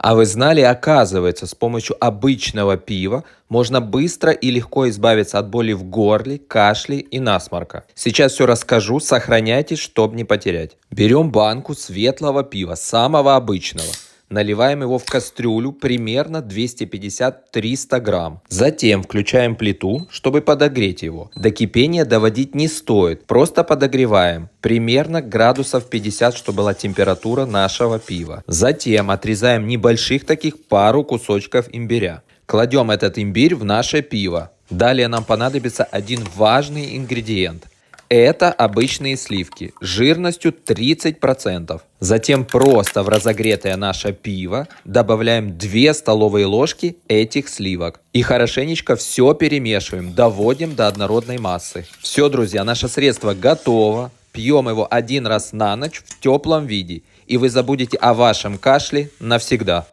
А вы знали, оказывается, с помощью обычного пива можно быстро и легко избавиться от боли в горле, кашле и насморка. Сейчас все расскажу, сохраняйтесь, чтобы не потерять. Берем банку светлого пива, самого обычного. Наливаем его в кастрюлю примерно 250-300 грамм. Затем включаем плиту, чтобы подогреть его. До кипения доводить не стоит, просто подогреваем. Примерно градусов 50, чтобы была температура нашего пива. Затем отрезаем небольших таких пару кусочков имбиря. Кладем этот имбирь в наше пиво. Далее нам понадобится один важный ингредиент. Это обычные сливки жирностью 30%. Затем просто в разогретое наше пиво добавляем 2 столовые ложки этих сливок. И хорошенечко все перемешиваем, доводим до однородной массы. Все, друзья, наше средство готово. Пьем его один раз на ночь в теплом виде. И вы забудете о вашем кашле навсегда.